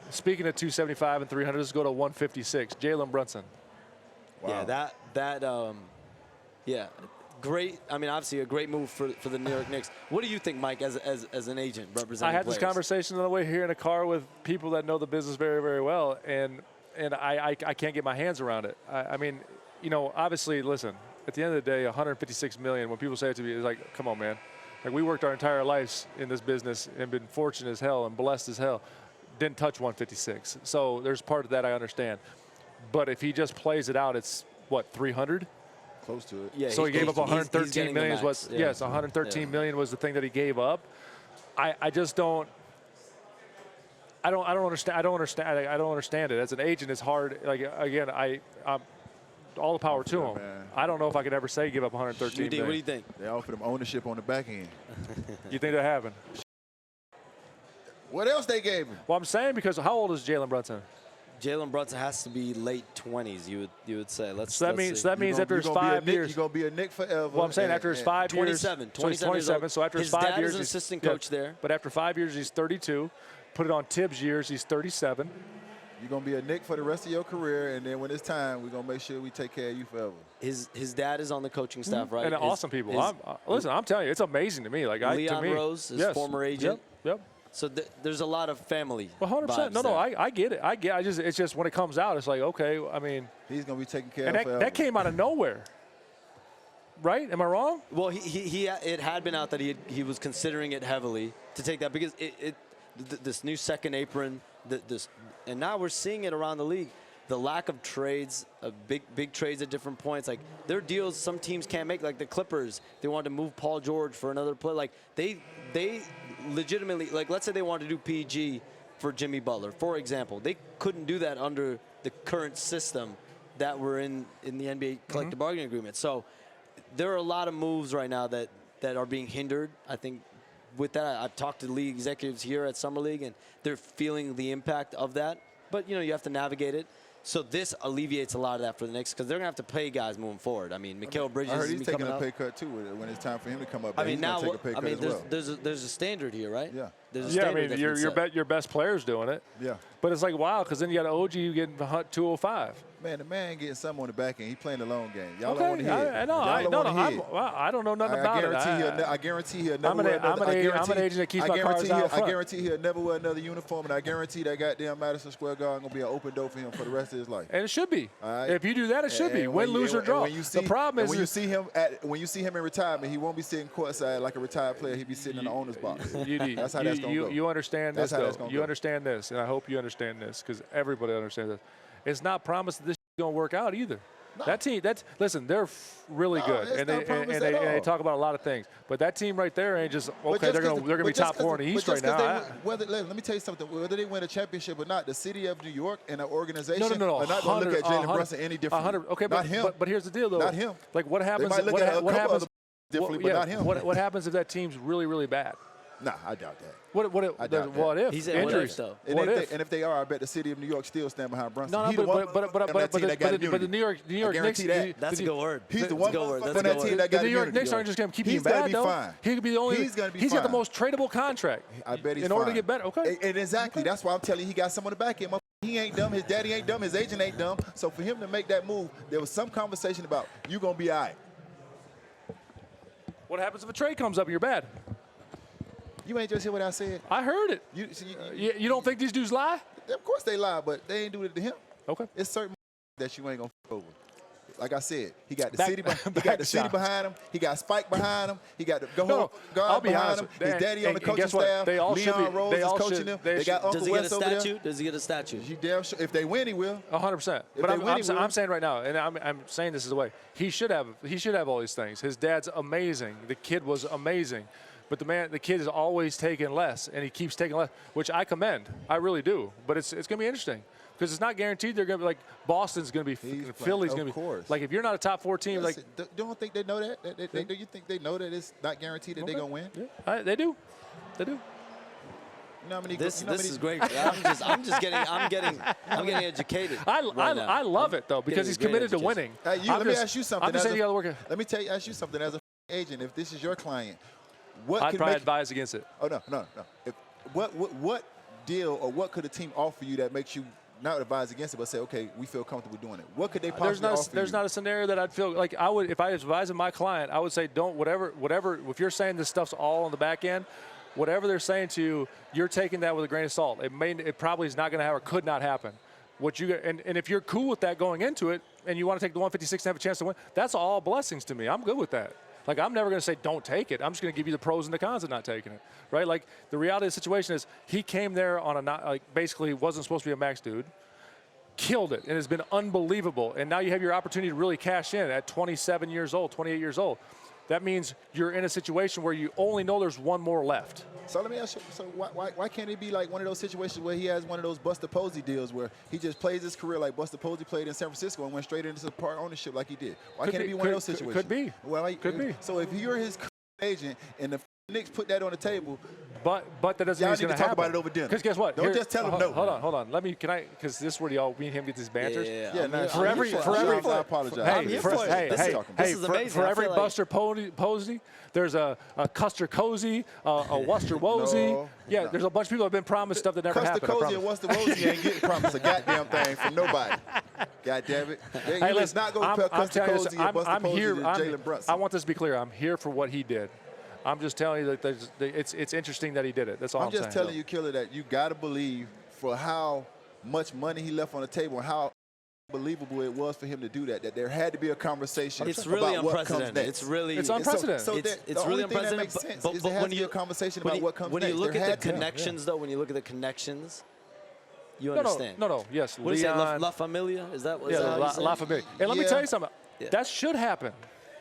speaking of 275 and 300, let's go to 156. Jalen Brunson. Wow. Yeah, yeah, great. I mean, obviously a great move for the New York Knicks. What do you think, Mike, as an agent representing I had players? this conversation on the way here in a car with people that know the business very, very well, and I can't get my hands around it. I mean, you know, obviously, listen, at the end of the day, $156 million, when people say it to me, it's like, come on, man. Like, we worked our entire lives in this business and been fortunate as hell and blessed as hell. Didn't touch 156. So there's part of that I understand. But if he just plays it out, it's, what, 300? Close to it. Yeah, so he gave up 113 million. Yes, 113 million was the thing that he gave up. I just don't. I don't understand. I don't understand it. As an agent, it's hard. Like, again, I'm all the power to him. Man. I don't know if I could ever say give up 113 million. What do you think? They offered him ownership on the back end. You think that happened? What else they gave him? Well, I'm saying because how old is Jalen Brunson? Jalen Brunson has to be late 20s. You would say. So that means after his 5 years, you're gonna be a Knick forever. Well, I'm saying after his 5 years, 27. So he's 27. So after his 5 years, his dad is an assistant coach there. But after 5 years, he's 32. Put it on Tibbs' years, he's 37. You're gonna be a Knick for the rest of your career, and then when it's time, we're gonna make sure we take care of you forever. His dad is on the coaching staff, right? And awesome people. Listen, I'm telling you, it's amazing to me. Like Leon Rose, his former agent. Yep. So there's a lot of family. Well, 100%. No, I get it. It's just when it comes out, it's like, okay. I mean, he's gonna be taken care of forever. That came out of nowhere, right? Am I wrong? Well, it had been out that he was considering it heavily to take that because this new second apron, and now we're seeing it around the league. The lack of trades, big trades at different points. Like, there are deals some teams can't make. Like the Clippers, they wanted to move Paul George for another play. Like they legitimately, like, let's say they wanted to do PG for Jimmy Butler, for example. They couldn't do that under the current system that we're in the NBA collective bargaining agreement. So there are a lot of moves right now that are being hindered. I think with that, I've talked to league executives here at Summer League, and they're feeling the impact of that. But, you know, you have to navigate it. So this alleviates a lot of that for the Knicks because they're going to have to pay guys moving forward. I mean, Mikal Bridges is coming up. taking a pay cut, too, when it's time for him to come up. I mean, now, take a pay cut as well. there's a standard here, right? Yeah. There's a standard. I mean, your best player's doing it. Yeah. But it's like, wow, because then you got an OG getting 205. Man, the man getting something on the back end. He playing the long game. Y'all Okay, don't want to hear it. I know. I don't know nothing about it. I guarantee he'll never wear another. I'm an agent that keeps my cards out front. I guarantee he'll never wear another uniform, and I guarantee that goddamn Madison Square Garden going to be an open door for him for the rest of his life. And it should be. All right? If you do that, it should be. Win, lose, or draw. The problem is when you see him in retirement, he won't be sitting courtside like a retired player. He'll be sitting in the owner's box. That's how that's going to go. You understand this, though. You understand this, and I hope you understand this because everybody understands this. It's not promised that this is going to work out either. No. That team, listen, they're really good, and they talk about a lot of things. But that team right there ain't just okay. They're going to be top 4 in the East right now. Let me tell you something. Whether they win a championship or not, the city of New York and the organization no. are not going to look at Jalen Brunson any different. Okay, not him. But here's the deal, though. Not him. Like what happens? They might look at a couple other differently, but not him. What happens if that team's really, really bad? Nah, I doubt that. What if? He's injuries, though. And if they are, I bet the city of New York still stand behind Brunson. No, but the New York Knicks. That's a good word. He's the one from that team that got the New York Knicks aren't just going to keep him bad, though. Fine. He could be the only. He's going to be He's fine. got the most tradable contract. I bet he's in order to get better. Okay. And exactly. That's why I'm telling you, he got some on the back end. He ain't dumb. His daddy ain't dumb. His agent ain't dumb. So for him to make that move, there was some conversation about you going to be all right. What happens if a trade comes up and you're bad? You ain't just hear what I said. I heard it. You don't think these dudes lie? Of course they lie, but they ain't do it to him. Okay. It's certain that you ain't gonna f over. Like I said, he got the city. He got the city behind him. He got Spike behind him. He got the guard behind him. His daddy on the coaching staff. Leon Rose is coaching him. They got Uncle Wes over there. Does he get a statue? You damn sure. If they win, he will. 100%. But I'm saying right now, and I'm saying this is the way he should have all these things. His dad's amazing. The kid was amazing. But the kid is always taking less, and he keeps taking less, which I commend. I really do. But it's going to be interesting because it's not guaranteed they're going to be like Boston's going to be, Philly's going to be. Like if you're not a top 4 team, like don't think they know that. Do you think they know that it's not guaranteed that they're going to win? Yeah. They do. They do. You know how many, this is great. I'm getting educated. I love it though because he's committed to winning. Let me ask you something. I'm just saying you got to work. Let me ask you something as an agent. If this is your client. I'd probably advise against it. Oh no. What deal or what could a team offer you that makes you not advise against it, but say, okay, we feel comfortable doing it? What could they possibly offer There's you? not a scenario that I'd feel like I would, if I was advising my client, I would say don't, whatever, if you're saying this stuff's all on the back end, whatever they're saying to you, you're taking that with a grain of salt. It probably is not going to happen or could not happen. And if you're cool with that going into it and you want to take the 156 and have a chance to win, that's all blessings to me. I'm good with that. Like, I'm never going to say don't take it. I'm just going to give you the pros and the cons of not taking it, right? Like, the reality of the situation is he came there on basically wasn't supposed to be a max dude, killed it, and has been unbelievable. And now you have your opportunity to really cash in at 27 years old, 28 years old. That means you're in a situation where you only know there's one more left. So let me ask you, so why can't it be like one of those situations where he has one of those Buster Posey deals where he just plays his career like Buster Posey played in San Francisco and went straight into part ownership like he did? Why can't it be one of those situations? Could be. Well, could be. So if you're his agent and the Knicks put that on the table, but that doesn't mean it's going to talk about it over dinner. Because guess what? Don't just tell him no. Hold on. Because this is where y'all, me and him get these banters. Yeah. I apologize. This is amazing. For every Buster Posey, there's a Custer Cozy, a Wuster Wozy. There's a bunch of people that have been promised stuff that never happened. Custer Cozy and Wuster Wozy ain't getting promised a goddamn thing from nobody. God damn it. Let's not go Custer Cozy and Buster Posey to Jalen Brunson. I want this to be clear. I'm here for what he did. I'm just telling you that it's interesting that he did it. That's all I'm saying. I'm just telling you, Killer, that you got to believe for how much money he left on the table and how believable it was for him to do that there had to be a conversation about what comes next. It's unprecedented. It's really unprecedented. But when you a conversation about what comes next. When you look at the connections, though, when you look at the connections, you understand. No. Yes, what is that? La Familia? Is that what? La Familia. And let me tell you something. That should happen.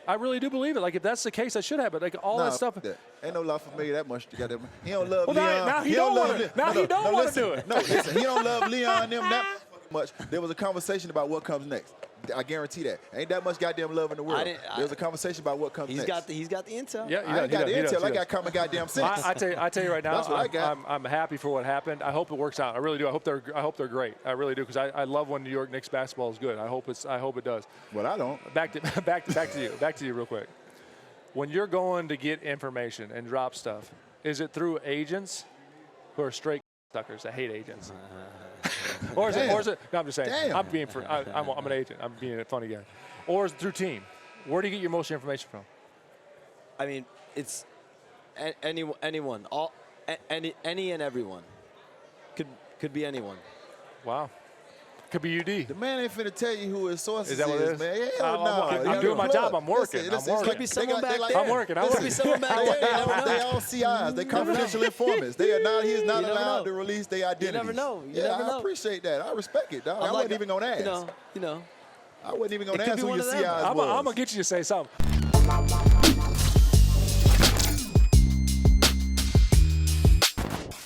I really do believe it. Like, if that's the case, that should happen. Like, all that stuff. Ain't no La Familia that much together. He don't love Leon. Now he don't want to. Now he don't want to do it. No, listen. He don't love Leon and them that much. There was a conversation about what comes next. I guarantee that. Ain't that much goddamn love in the world. There was a conversation about what comes next. He's got the intel. Yeah, I ain't got the intel. I got common goddamn sense. I tell you right now, that's what I got. I'm happy for what happened. I hope it works out. I really do. I hope they're great. I really do, because I love when New York Knicks basketball is good. I hope it does. Well, I don't. Back to you real quick. When you're going to get information and drop stuff, is it through agents who are straight suckers that hate agents? or is it? No, I'm just saying. Damn. I'm an agent. I'm being a funny guy. Or is it through team? Where do you get your most information from? I mean, it's anyone, any and everyone. Could be anyone. Wow. Could be UD. The man ain't finna tell you who his sources is. That what it is? Man. I'm doing my job. I'm working. Could be someone back there. I'm working. Could be someone back there. They all CIs. They confidential informants. He is not allowed to release their identities. You never know. I appreciate that. I respect it, dog. I wasn't even gonna ask. You know. I wasn't even gonna ask who your CIs was. I'm gonna get you to say something.